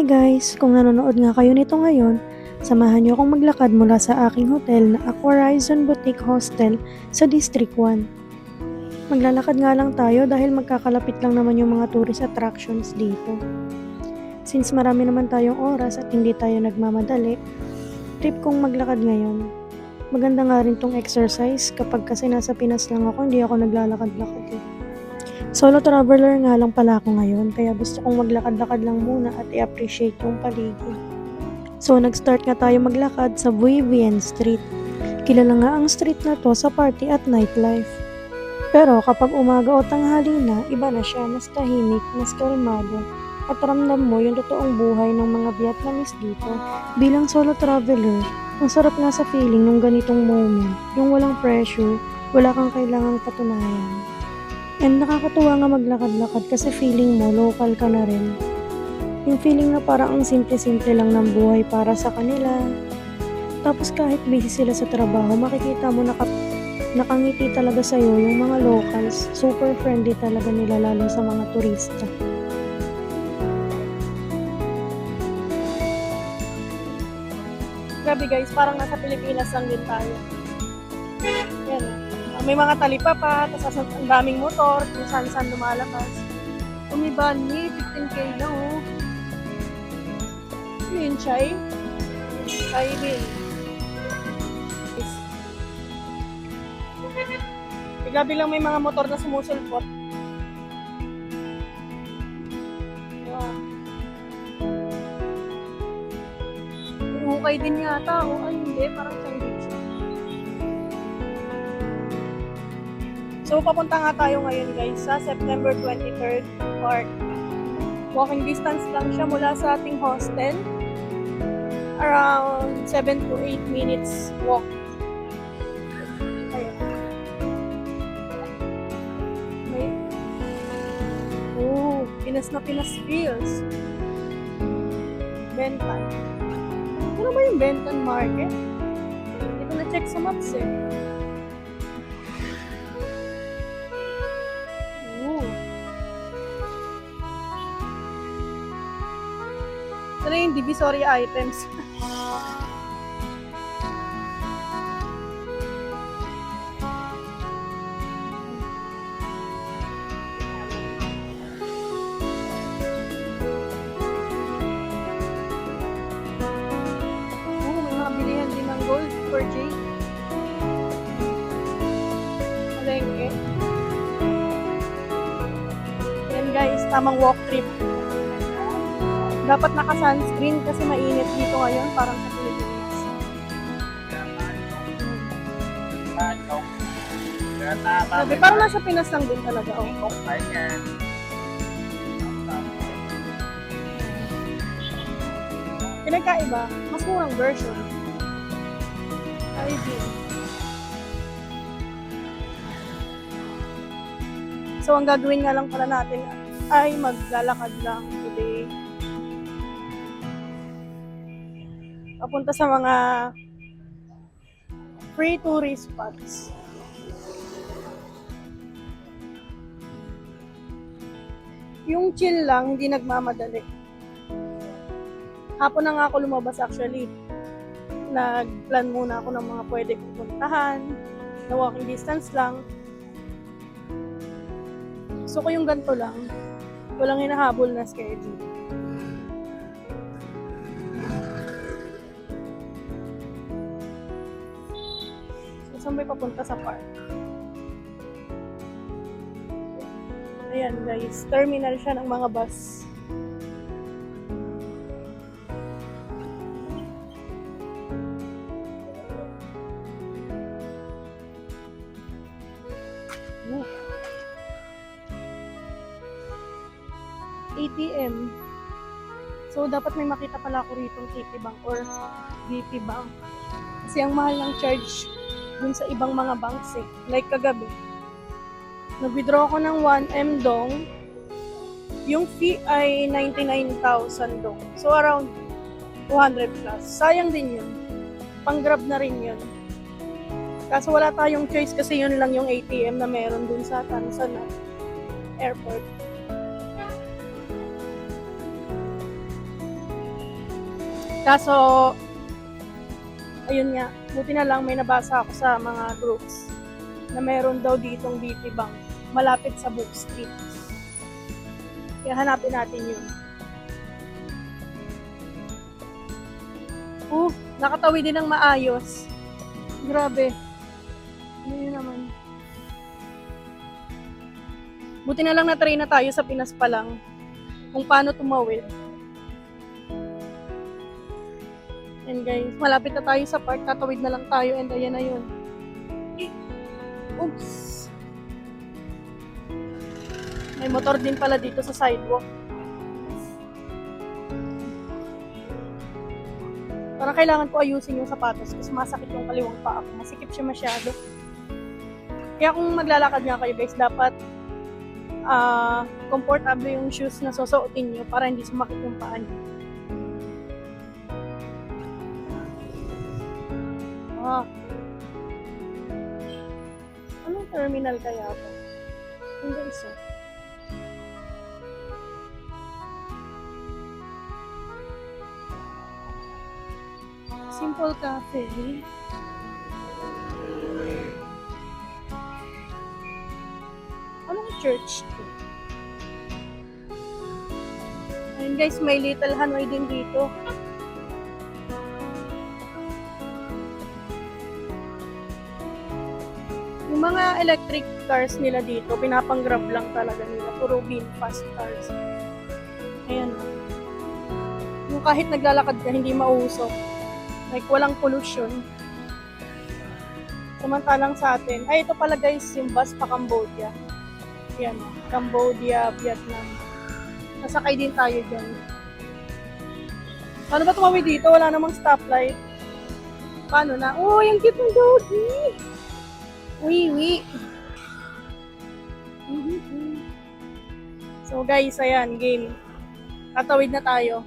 Hey guys, kung nanonood nga kayo nito ngayon, samahan niyo akong maglakad mula sa aking hotel na Aquarizon Boutique Hostel sa District 1. Maglalakad nga lang tayo dahil magkakalapit lang naman yung mga tourist attractions dito. Since marami naman tayong oras at hindi tayo nagmamadali, trip kong maglakad ngayon. Maganda nga rin tong exercise kapag kasi nasa Pinas lang ako, hindi ako naglalakad-lakad eh. Solo traveler nga lang pala ako ngayon, kaya gusto kong maglakad-lakad lang muna at i-appreciate yung paligid. So, nag-start nga tayo maglakad sa Vivian Street. Kilala nga ang street na to sa party at nightlife. Pero kapag umaga o tanghali na, iba na siya, mas tahimik, mas kalmado, at ramdam mo yung totoong buhay ng mga Vietnamese dito. Bilang solo traveler, ang sarap nga sa feeling nung ganitong moment, yung walang pressure, wala kang kailangang patunayan. And nakakatuwa nga maglakad-lakad kasi feeling mo local ka na rin. Yung feeling na parang ang simple-simple lang ng buhay para sa kanila. Tapos kahit busy sila sa trabaho, makikita mo nakangiti talaga sa'yo yung mga locals. Super friendly talaga nila lalo sa mga turista. Grabe guys, parang nasa Pilipinas lang din tayo. Yan. May mga talipa pa, tapos ang daming motor, kung saan-saan lumalabas. Umiba ni 15K lang oh. Ano yun, Chay? Chay din. Gabi lang may mga motor na sumusulpot. Wow. Hukay din yata oh. Ay hindi, parang sandwich. So, papunta nga tayo ngayon guys sa September 23rd Park. Walking distance lang siya mula sa ating hostel. Around 7 to 8 minutes walk. Ayun. Okay. Oh, Pinas na Pinas feels. Bentan. Ano ba yung Bentan Market? Hindi ko na-check sa maps eh. Ano yung divisory items? May mga bilihan din ng gold per J. Malengke. Yan guys, tamang walk trip. Dapat naka-sunscreen kasi mainit dito ngayon, parang sa Pilipinas. Sabi, parang nasa Pinas lang din talaga. Oh. Pinagkaiba, mas murang version. ID. So, ang gagawin nga lang pala natin ay maglalakad lang today. Papunta sa mga free tourist spots. Yung chill lang, hindi nagmamadali. Hapon na nga ako lumabas actually. Nag-plan muna ako ng mga pwede pupuntahan, na walking distance lang. Gusto ko yung ganito lang. Walang hinahabol na schedule. Saan may papunta sa park? Ayan guys, terminal siya ng mga bus. ATM. So, dapat may makita pala ako rito Citibank or BP Bank. Kasi ang mahal ng charge dun sa ibang mga banks eh. Like kagabi, nag-withdraw ako ng 1M dong. Yung fee ay 99,000 dong. So around 200 plus. Sayang din yun. Pang-grab na rin yun. Kaso wala tayong choice kasi yun lang yung ATM na meron dun sa Tansan Airport. Kaso, ayun nga, buti na lang may nabasa ako sa mga groups na meron daw ditong BP Bank malapit sa Book Street. Kaya hanapin natin yun. Nakatawi din ng maayos. Grabe. Ano yun naman? Buti na lang na-try na tayo sa Pinas pa lang kung paano tumawid. And guys, malapit na tayo sa park. Tatawid na lang tayo and ayan na yun. Oops! May motor din pala dito sa sidewalk. Parang kailangan ko ayusin yung sapatos kasi masakit yung kaliwang paa ko. Masikip siya masyado. Kaya kung maglalakad nga kayo guys, dapat comfortable yung shoes na susuotin nyo para hindi sumakit yung paa nyo. Anong terminal kaya ito? Hindi isa. Simple Cafe. Anong church to? Ayun guys, may Little Hanoi din dito. Yung mga electric cars nila dito, pinapang-grab lang talaga nila. Puro VinFast cars. Ayan. Yung kahit naglalakad ka, hindi mausok. Like, walang pollution. Samantalang sa atin. Ay, ito pala guys, yung bus pa Cambodia. Ayan, Cambodia, Vietnam. Nasakay din tayo dyan. Paano ba tumawid dito? Wala namang stoplight. Paano na? Oh, yung cute ng doggy! Uwi. So guys, ayan, game. Tatawid na tayo.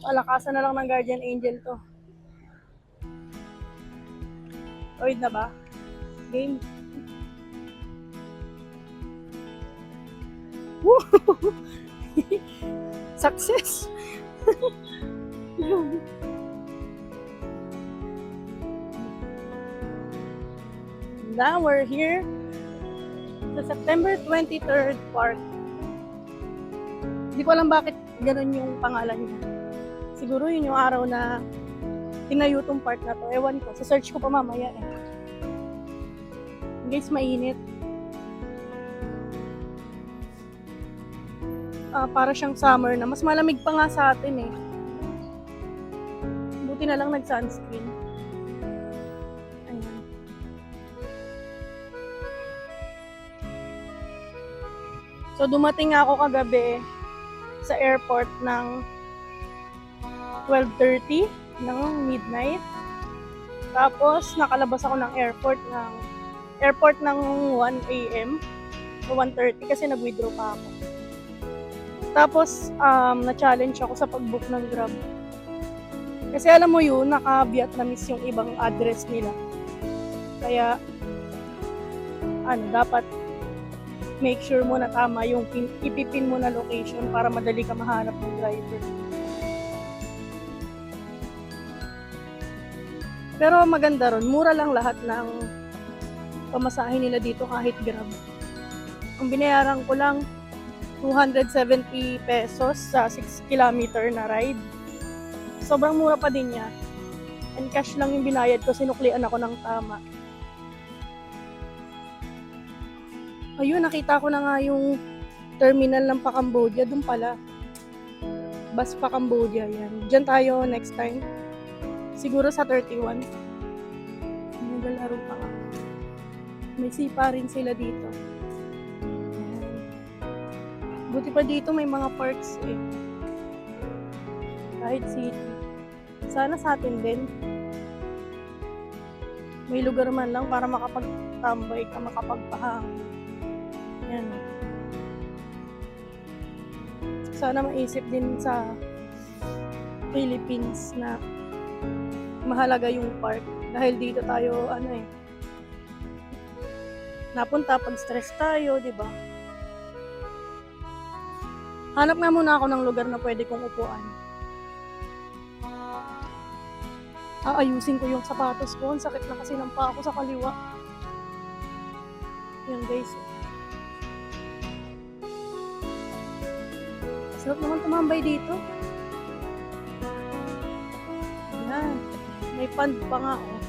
Palakasan na lang ng guardian angel to. Tawid na ba? Game. Woo! Success! Now we're here sa September 23rd Park. Hindi ko alam bakit ganun yung pangalan niya. Siguro yun yung araw na tinayo tong park na to. Ewan ko. Sa-search ko pa mamaya eh. Guys, mainit. Para siyang summer na. Mas malamig pa nga sa atin eh. Buti na lang nag-sunscreen. Ayan. So, dumating ako kagabi sa airport ng 12:30 ng midnight. Tapos, nakalabas ako ng airport ng 1 a.m. o 1:30 kasi nag-withdraw pa ako. Tapos, na-challenge ako sa pag-book ng Grab. Kasi alam mo yun, naka-Vietnamese yung ibang address nila. Kaya, dapat make sure mo na tama yung ipipin mo na location para madali ka mahanap ng driver. Pero maganda ron, mura lang lahat ng pamasahe nila dito kahit Grab. Ang binayaran ko lang 270 pesos sa 6 kilometer na ride. Sobrang mura pa din niya. And cash lang yung binayad ko, sinuklian ako ng tama. Ayun, nakita ko na nga yung terminal ng Pa-Cambodia, dun pala. Bus Pa-Cambodia, yan. Diyan tayo next time. Siguro sa 31. Nagalaro pa nga. May sipa rin sila dito. Buti pa dito may mga parks eh. Kahit city. Sana sa atin din. May lugar man lang para makapagtambay ka, makapagpahangin. Yan. Sana maisip din sa Philippines na mahalaga yung park. Dahil dito tayo, napunta pag stress tayo, di ba? Hanap nga muna ako ng lugar na pwede kong upuan. Aayusin ko yung sapatos ko. Ang sakit na kasi ng paa ko sa kaliwa. Yan guys. Sarap naman tumambay dito. Yan. May pond pa nga oh.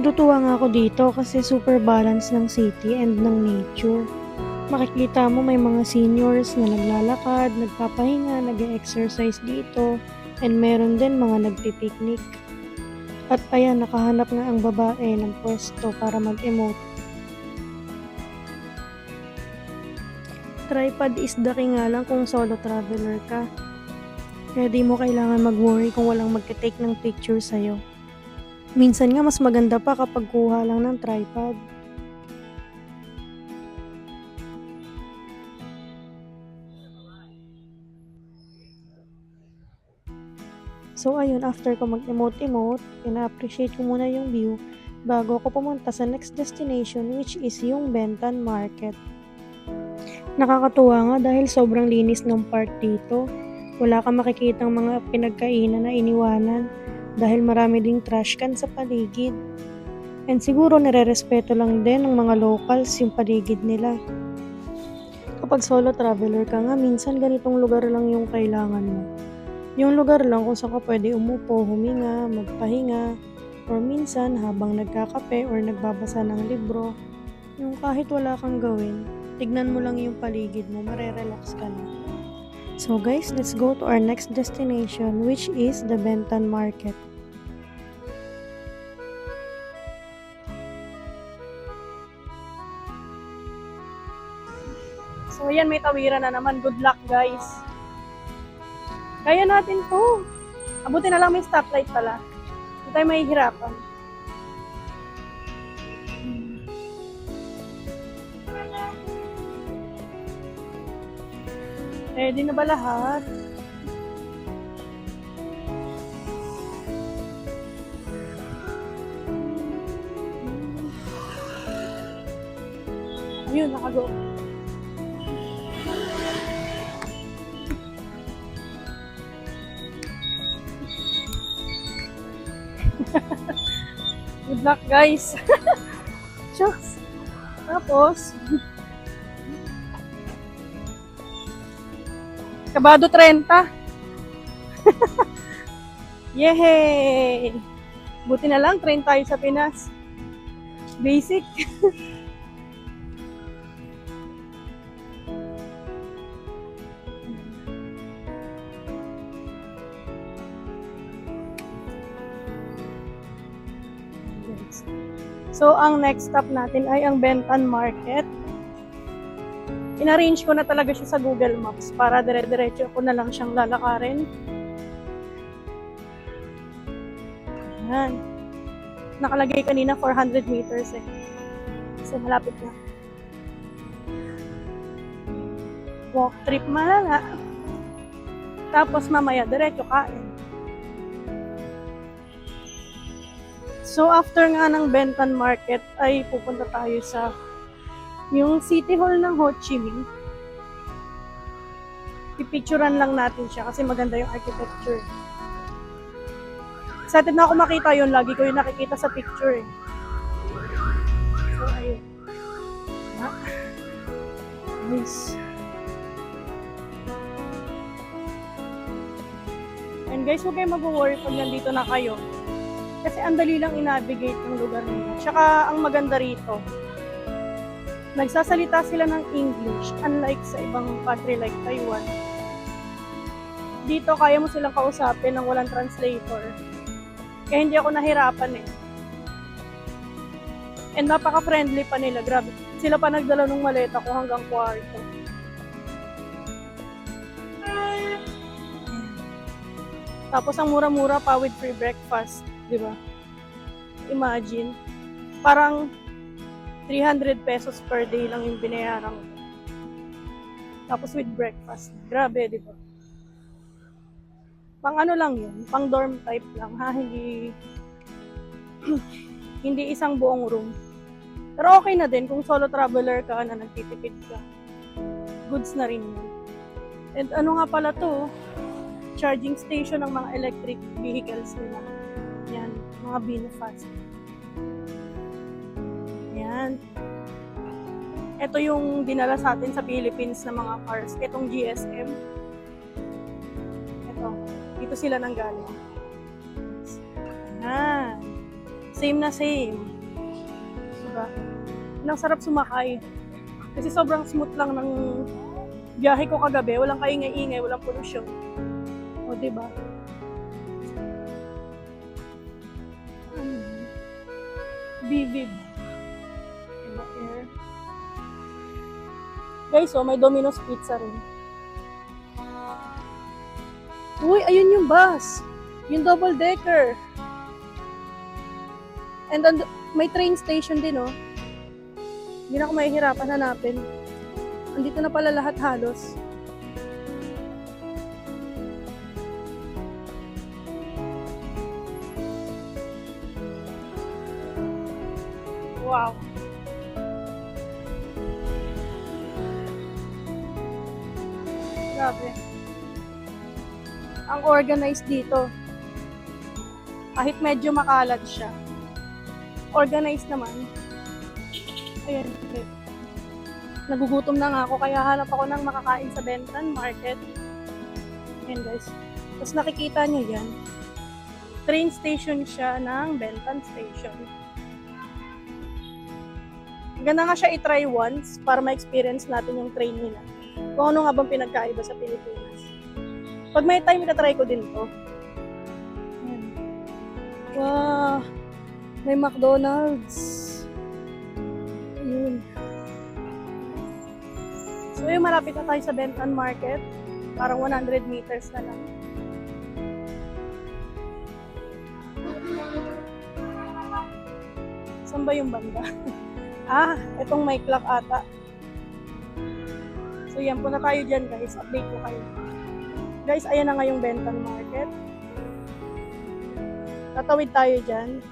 Natutuwa nga ako dito kasi super balance ng city and ng nature. Makikita mo may mga seniors na naglalakad, nagpapahinga, nag-exercise dito, and meron din mga nagpipiknik. At ayan, nakahanap nga ang babae ng pwesto para mag-emote. Tripod is the king nga lang kung solo traveler ka. Kaya di mo kailangan mag-worry kung walang magte-take ng picture sa'yo. Minsan nga mas maganda pa kapag kuha lang ng tripod. So ayun, after ko mag-emote-emote, ina-appreciate ko muna yung view bago ako pumunta sa next destination which is yung Bentan Market. Nakakatuwa nga dahil sobrang linis ng park dito. Wala kang makikitang mga pinagkainan na iniwanan dahil marami ding trash can sa paligid. And siguro nire-respeto lang din ng mga locals yung paligid nila. Kapag solo traveler ka nga, minsan ganitong lugar lang yung kailangan mo. Yung lugar lang kung saan ka pwede umupo, huminga, magpahinga, or minsan habang nagkakape or nagbabasa ng libro, yung kahit wala kang gawin, tignan mo lang yung paligid mo, marerelax ka na. So guys, let's go to our next destination which is the Bentan Market. So ayan, may tawiran na naman. Good luck guys. Kaya natin to. Abuti na lang may stoplight pala. Hindi tayo mahihirapan. Ready na ba lahat? Ayun, nakago. Good luck guys. Shucks. Tapos, kabado 30. Yehey! Buti na lang, train tayo sa Pinas. Basic. So, ang next stop natin ay ang Bentan Market. In-arrange ko na talaga siya sa Google Maps para dire-diretso ko na lang siyang lalakarin. Ayan. Nakalagay kanina 400 meters eh. So, malapit na. Walk trip malala. Tapos mamaya, diretso kain. So, after nga ng Bentan Market, ay pupunta tayo sa yung City Hall ng Ho Chi Minh. Pipicturean lang natin siya kasi maganda yung architecture. Excited na ako makita yun. Lagi ko yung nakikita sa picture eh. So, ayun. Nice. And guys, huwag kayo mag-worry pag nandito na kayo. Kasi ang dali lang i-navigate ng lugar nila. Tsaka ang maganda rito, nagsasalita sila ng English, unlike sa ibang country like Taiwan. Dito, kaya mo silang kausapin ng walang translator. Kaya hindi ako nahirapan eh. And napaka-friendly pa nila, grabe. Sila pa nagdala ng maleta ko hanggang kwarto. Tapos ang mura-mura pa with free breakfast. Diba? Imagine, parang 300 pesos per day lang yung binayaran ko. Tapos with breakfast. Grabe, diba? Pang ano lang yun, pang dorm type lang, ha? Hindi hindi isang buong room. Pero okay na din kung solo traveler ka na nagtitipid ka. Goods na rin yun. And ano nga pala to, charging station ng mga electric vehicles nila. Yan, mga Binfast. Yan. Ito yung dinala sa atin sa Philippines na mga cars. Itong GSM. Ito. Dito sila nanggaling. Yan. Same na same. Diba? Ang sarap sumakay. Kasi sobrang smooth lang ng biyahe ko kagabi. Walang kaingay-ingay, walang pollution. O, diba? Vivid. Diba, air? Guys, oh, may Domino's Pizza rin. Uy, ayun yung bus. Yung double decker. And may train station din, oh. Hindi na ako mahihirapan hanapin. Andito na pala lahat halos. Wow. Grabe. Ang organized dito. Kahit medyo makalat siya. Organized naman. Ayan. Okay. Nagugutom na nga ako kaya hanap ako ng makakain sa Bentan Market. Ayan guys. Tapos nakikita nyo yan. Train station siya ng Bentan Station. Ganda nga siya i-try once para ma-experience natin yung train nila. Kung ano nga bang pinagkaiba sa Pilipinas. Pag may time, itatry ko din to. Ayan. Wow! May McDonald's. Ayun. So yung malapit na tayo sa Bentan Market. Parang 100 meters na lang. Saan ba yung banda? Itong may clock ata. So yan, punta tayo dyan guys. Update ko kayo. Guys, ayan na nga yung Bentan Market. Tatawid tayo dyan.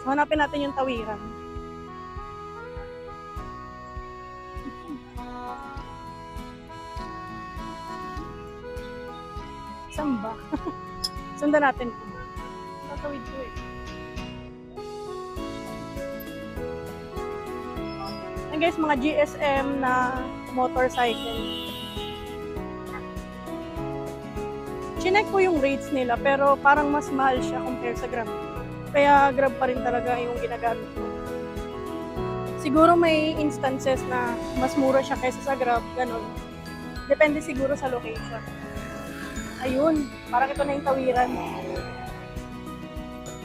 So hanapin natin yung tawiran. Saan ba? Sundan natin po. Tatawid ko eh. And guys, mga GSM na motorcycle. Chinek ko yung rates nila pero parang mas mahal siya compare sa Grab. Kaya Grab pa rin talaga yung ginagamit ko. Siguro may instances na mas mura siya kaysa sa Grab, ganun. Depende siguro sa location. Ayun, parang ito na yung tawiran.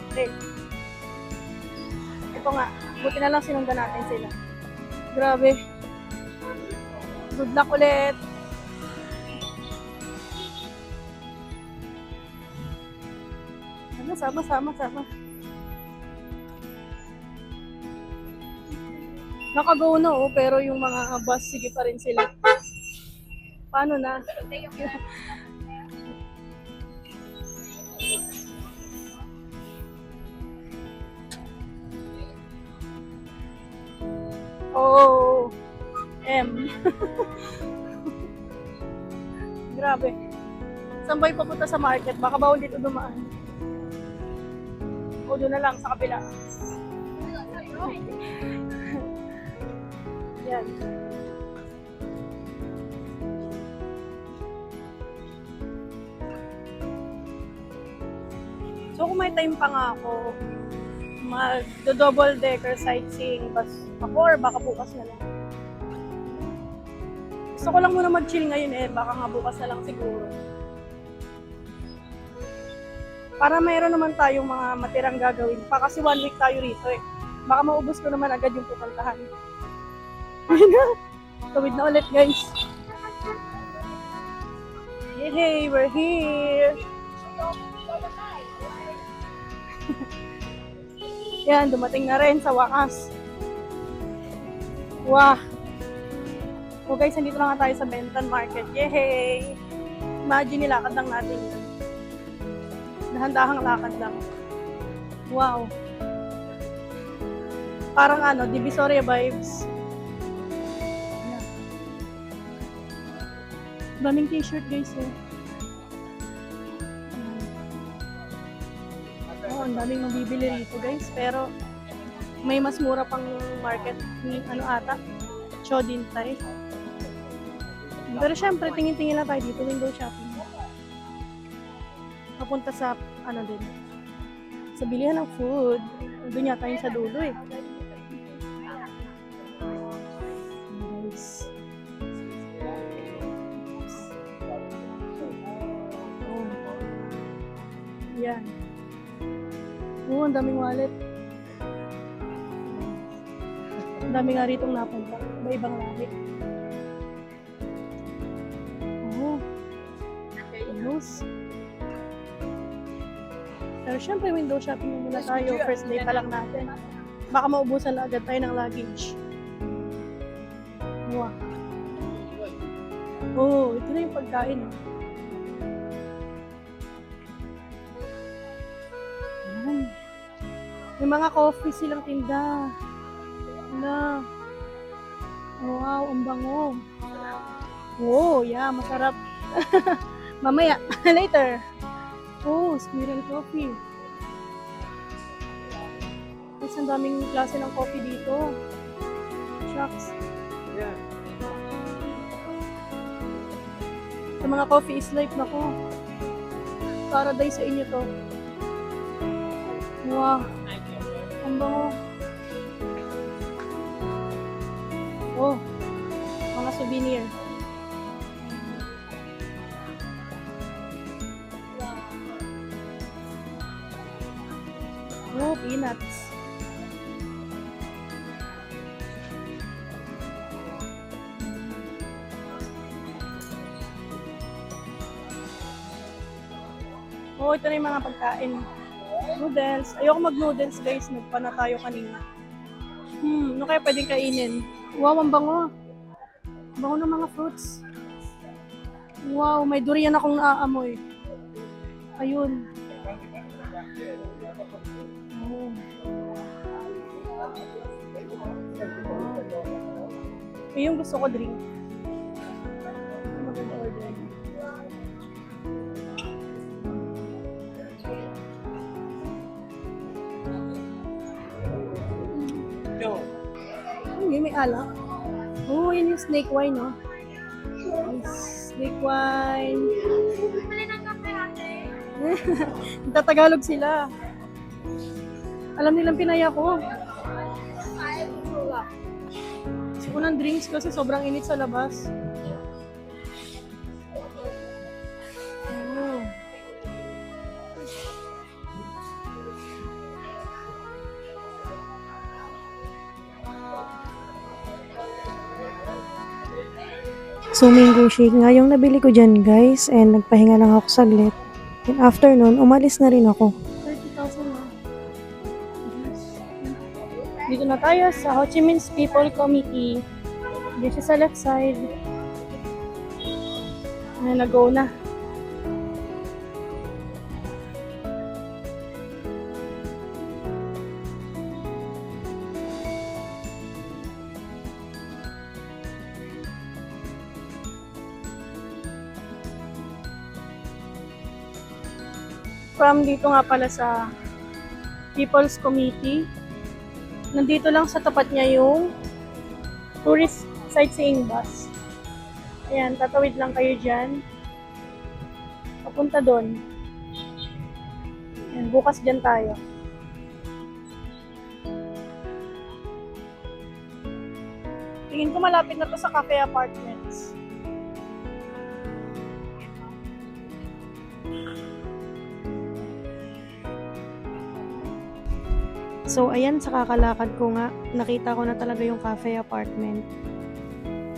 Okay. Ito nga, buti na lang sinundan natin sila. Grabe. Good luck ulit. Sama. Naka-go na pero yung mga bus, sige pa rin sila. Paano na? Oh, M. Grabe. Saan ba yung papunta sa market? Baka bawal dito dumaan. O doon na lang sa kabila. Yan. So kung may time pa nga ako, mag-double decker sightseeing bus ako or baka bukas na lang. Gusto ko lang muna mag-chill ngayon baka nga bukas na lang siguro. Para mayroon naman tayong mga matirang gagawin pa kasi 1 week tayo rito Baka maubos ko naman agad yung pupuntahan. Ayun na. Tawid na ulit guys. Yay! We're here! Yan, dumating na rin sa wakas. Wow! So guys, nandito na nga tayo sa Bentan Market. Yay! Imagine, nilakad lang natin yun. Dahan-dahang lakad lang. Wow. Parang ano, Divisoria vibes. Ayan. Daming t-shirt guys eh. Oh, ang daming mabibili rito guys. Pero may mas mura pang market ni ano ata. Chodintay. Pero syempre, tingin-tingin lang tayo dito. Window shopping. Papunta sa ano din. Sa bilihan ng food. Doon yata yung sa dulo eh. Guys. Oh. Yan. Oo, ang daming wallet. Ang dami nga ritong napunta. Iba-ibang lahi. Oo. Ayos. Pero syempre, window shopping muna tayo. First day pa lang natin. Baka maubusan na agad tayo ng luggage. Wow. Oh, ito na yung pagkain. Ayan. May mga coffee silang tinda. Wala. Wow, ang bango. Oh, yeah, masarap. Mamaya, later. Oh, Squirrel Coffee. Mas ang daming klase ng coffee dito. Shucks. Yeah. Sa mga coffee is life na ko. Paradise sa inyo to. Wow. Ang bango. Oh, mga souvenir. Oh, peanuts. Oh, ito na yung mga pagkain. Noodles. Ayoko mag-noodles, guys. Nagpa na tayo kanina. Ano kaya pwedeng kainin? Wow, ang bango. Bango ng mga fruits. Wow, may durian akong naaamoy. Ayun. Oh. Yung gusto ko drink. Maganda order. May alak. Oh, yun yung snake wine, no? Snake wine. Tatagalog sila. Alam nilang pinaya ko. Gusto ko ng drinks kasi sobrang init sa labas. Oh. So, mango shake nga yung nabili ko dyan, guys. And nagpahinga lang ako saglit. And after nun, umalis na rin ako. 30,000 na. Dito na tayo sa Ho Chi Minh's People Committee. Dito sa left side. Ayan, nag-go na. From dito nga pala sa People's Committee. Nandito lang sa tapat niya yung tourist sightseeing bus. Ayan, tatawid lang kayo dyan. Papunta doon. Ayan, bukas dyan tayo. Tingin ko malapit na to sa Cafe Apartments. So, ayan, sa kakalakad ko nga, nakita ko na talaga yung cafe apartment.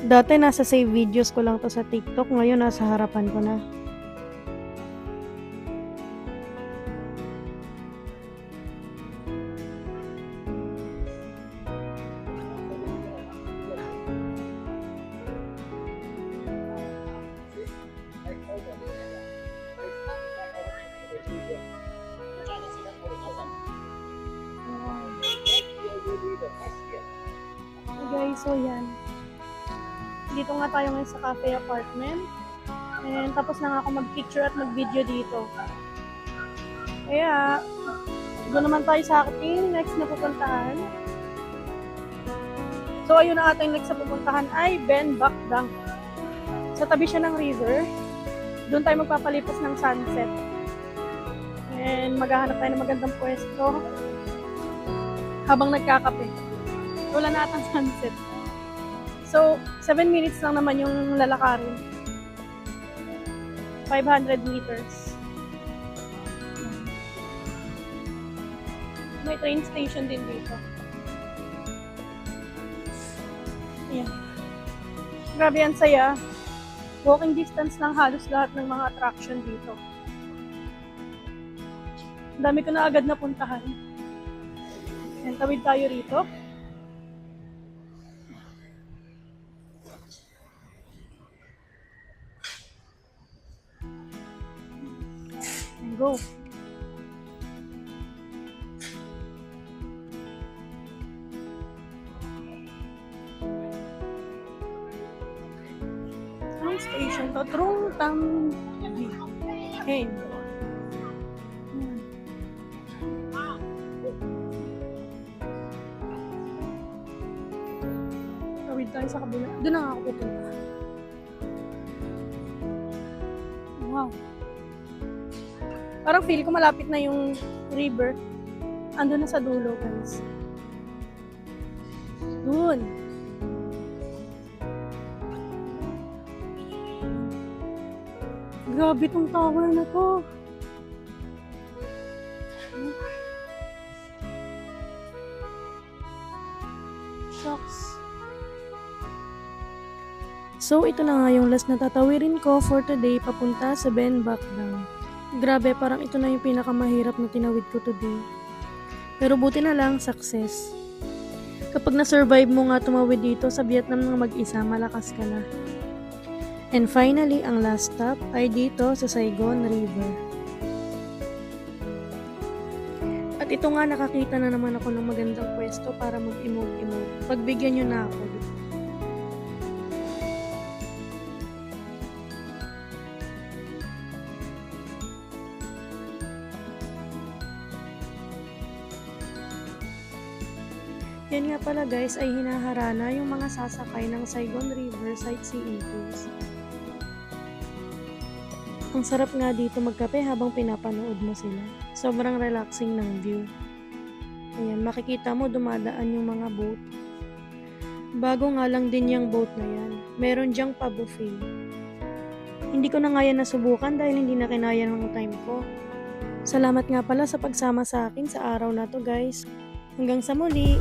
Dati nasa save videos ko lang to sa TikTok, ngayon nasa harapan ko na. So, yan. Dito nga tayo ngayon sa cafe apartment. And tapos na nga ako mag-picture at mag-video dito. Kaya, doon naman tayo sa ating next na pupuntahan. So, ayun na ating next na pupuntahan ay Ben Bakdang. Sa tabi siya ng river. Doon tayo magpapalipas ng sunset. And maghahanap tayo ng magandang pwesto habang nagkakape. Wala na atang sunset. So, 7 minutes lang naman yung lalakarin. 500 meters. May train station din dito. Ayan. Grabe yan saya. Walking distance lang halos lahat ng mga attraction dito. Ang dami ko na agad napuntahan. Ayan, tawid tayo rito. And go. Train station to, Trung Tam Di. Hey. Tawid tayo sa kabila. Doon na nga ako pupunta. Wow. Parang feel ko malapit na yung river. Ando na sa dulo, guys. Doon. Grabe tong tower na to. Shucks. So, ito na nga yung last na tatawirin ko for today papunta sa Ben Bakdang. Grabe, parang ito na yung pinakamahirap na tinawid ko today. Pero buti na lang, success. Kapag na-survive mo nga tumawid dito sa Vietnam ng mag-isa, malakas ka na. And finally, ang last stop ay dito sa Saigon River. At ito nga, nakakita na naman ako ng magandang pwesto para mag-emote-emote. Pagbigyan nyo na ako. Yan nga pala guys, ay hinaharana yung mga sasakay ng Saigon River sightseeing tours. Ang sarap nga dito magkape habang pinapanood mo sila. Sobrang relaxing ng view. Ayan, makikita mo dumadaan yung mga boat. Bago nga lang din yung boat na yan. Meron dyang pa-buffet. Hindi ko na nga yan nasubukan dahil hindi na kinaya ng time ko. Salamat nga pala sa pagsama sa akin sa araw na to guys. Hanggang sa muli!